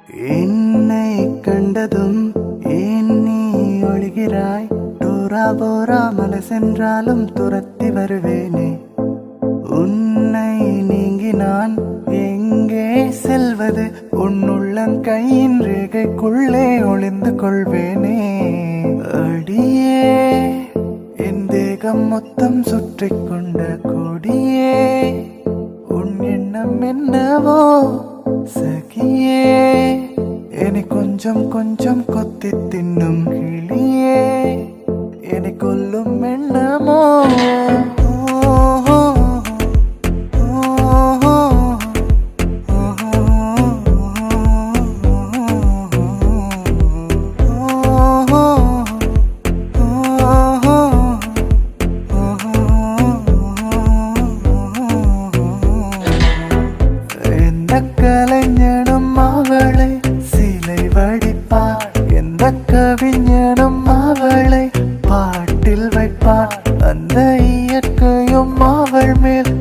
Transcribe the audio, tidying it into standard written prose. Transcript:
என்னை கண்டதும் ஏன் நீ ஒழிகிறாய்? டோரா போரா மலை சென்றாலும் துரத்தி வருவேனே. உன்னை நீங்கி நான் எங்கே செல்வது? உன்னுள்ளங்கையின் ரேகைக்குள்ளே ஒளிந்து கொள்வேனே. அடியே என் தேகம் மொத்தம் சுற்றி கொண்ட கொடியே, உன் எண்ணம் என்னவோ சகியே. என்னை கொஞ்சம் கொஞ்சம் கொத்தி தின்னும் கிளியே, என்னை கொல்லும் எண்ணமோ. கலைஞனும் அவளை சிலை வடிப்பார், எந்த கவிஞனும் அவளை பாட்டில் வைப்பார். அந்த இயற்கையும் அவள் மேல்